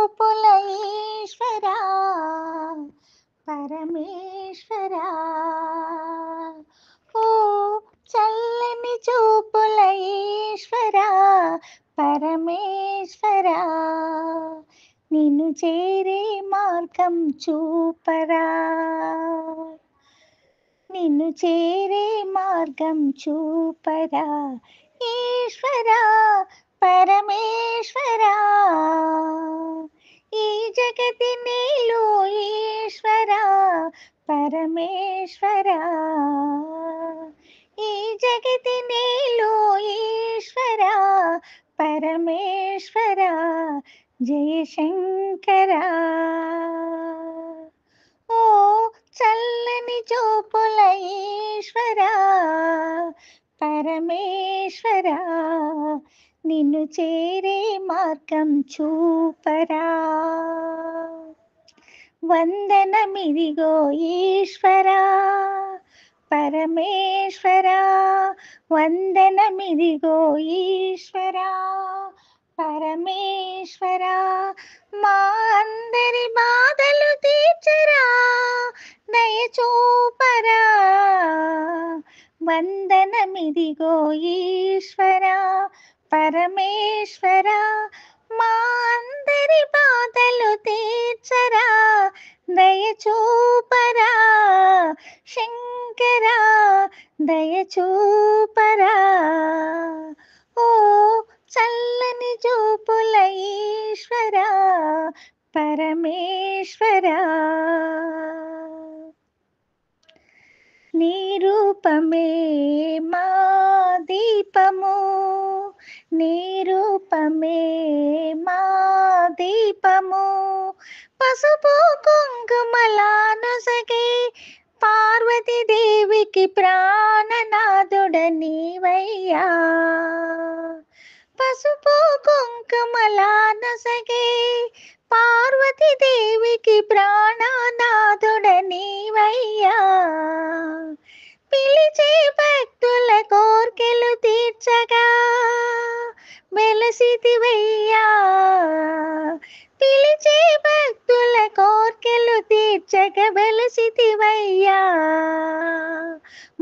చూపుల ఈశ్వరా పరమేశ్వరా ఓ చల్లని చూపుల ఈశ్వరా పరమేశ్వరా నిన్ను చేరే మార్గం చూపరా నిన్ను చేరే మార్గం చూపరా ఈశ్వరా పరమేశ్వరా ఈ జగతి నీలో ఈశ్వరా పరమేశ్వరా ఈ జగతి నీలో ఈశ్వరా పరమేశ్వరా జయశంకరా ఓ చల్లని చూపుల ఈశ్వరా పరమేశ్వరా నిన్ను చేరే మార్గం చూపరా వందనమిదిగో ఈశ్వరా పరమేశ్వరా వందనమిదిగో ఈశ్వరా పరమేశ్వరా మా అందరి బాధలు తీర్చరా దయ చూపరా వందనమిదిగో ఈశ్వరా పరమేశ్వరా మా అందరి బాధలు తీర్చరా దయ చూపరా శంకరా దయ చూపరా ఓ చల్లని చూపుల ఈశ్వరా పరమేశ్వరా నీ రూపమే మా దీపము నీ రూపమే మా దీపము పసుపు కుంకుమలానసగే పార్వతీ దేవికి ప్రాణనాథుడ నీవయ్యా పసుపు కుంకుమలానసగే పార్వతీ దేవికి ప్రాణనాథుడ నీవయ్యా పిలిచే భక్తుల కోర్కెలు తీర్చగా వెలసితివయ్యా పిలిచే భక్తుల కోర్కెలు తీర్చగా వెలసితివయ్యా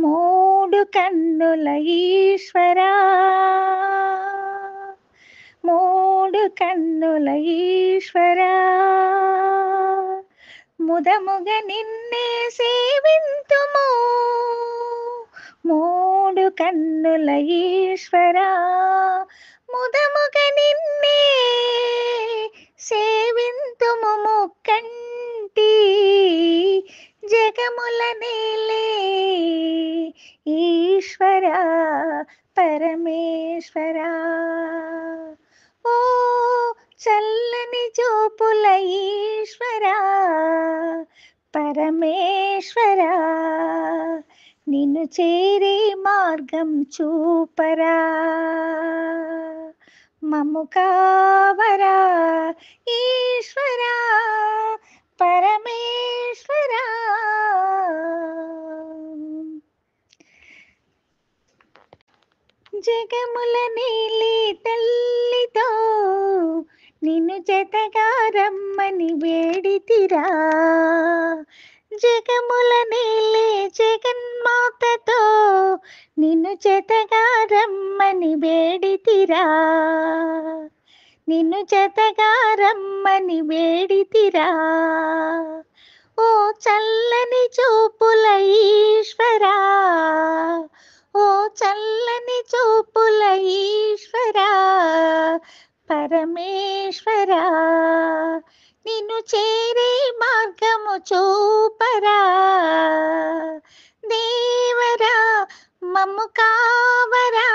మూడు కన్నుల ఈశ్వరా మూడు కన్నుల ఈశ్వరా ముదముగ నిన్నే సేవింతుము మూడు కన్నుల ఈశ్వరా ముదముగ నిన్నే సేవింతుము ముక్కంటి జగముల నేలే ఈశ్వరా పరమేశ్వరా ఓ చల్లని చూపుల ఈశ్వరా పరమేశ్వరా నిన్ను చేరే మార్గం చూపరా మమ్ము కావరా ఈశ్వరా పరమేశ్వరా జగముల నీలి తల్లితో నిన్ను జతగా రమ్మని వేడితిరా జగముల నీలి జగన్మాతతో నిన్ను జతగా రమ్మని వేడితిరా నిన్ను జతగా రమ్మని వేడితిరా ఓ చల్లని చూపుల ఈశ్వరా ఓ చల్లని చూపుల ఈశ్వరా పరమేశ్వరా నిన్ను చేరే మార్గము చూపరా దేవరా మమ్ము కావరా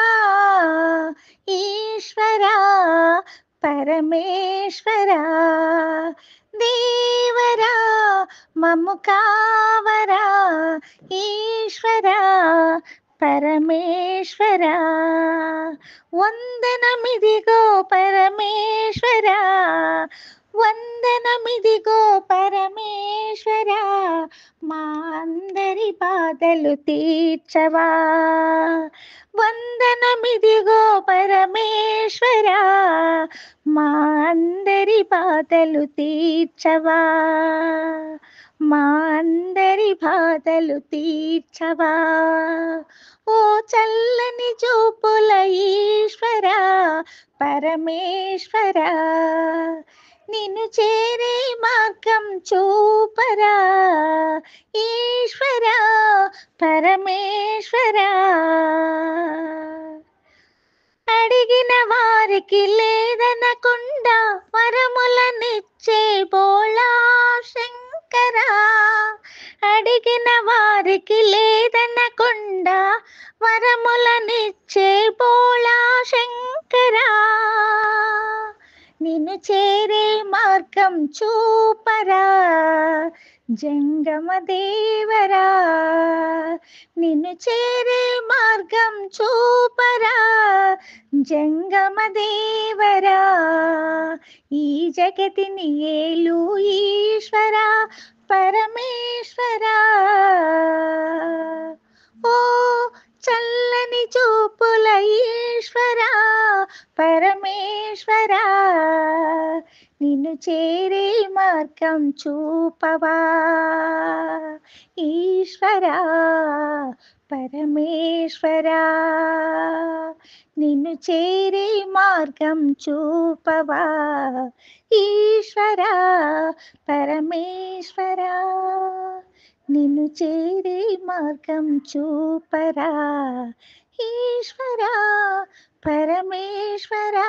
ఈశ్వరా పరమేశ్వరా దేవరా మమ్ము కావరా ఈశ్వరా పరమేశ్వరా వందనమిదిగో పరమేశ్వరా వందనమిదిగో పరమేశ్వరా, మా అందరి బాధలు తీర్చవా. వందనమిదిగో పరమేశ్వరా, మా అందరి బాధలు తీర్చవా. మా అందరి బాధలు తీర్చవా. ఓ చల్లని చూపుల ఈశ్వరా, పరమేశ్వరా, నిన్ను చేరే మార్గం చూపరా. ఈశ్వరా, పరమేశ్వరా, అడిగిన వారికి లేదనకుండా వరములనిచ్చే బోళా శంకరా. అడిగిన వారికి లేదనకుండా వరములనిచ్చే బోళా శంకరా. నిన్ను చేరే మార్గం చూపరా, జంగమ దేవరా. నిన్ను చేరే మార్గం చూపరా, జంగమ దేవరా. ఈ జగతిని ఏలు ఈశ్వరా, పరమేశ్వరా. ఓ చల్లని చూపుల ఈశ్వరా, పరమేశ్వరా, నిన్ను చేరే మార్గం చూపవా. ఈశ్వరా, పరమేశ్వరా, నిన్ను చేరే మార్గం చూపవా. ఈశ్వరా, పరమేశ్వరా, నిన్ను చేరే మార్గం చూపరా. ఈశ్వరా, పరమేశ్వరా.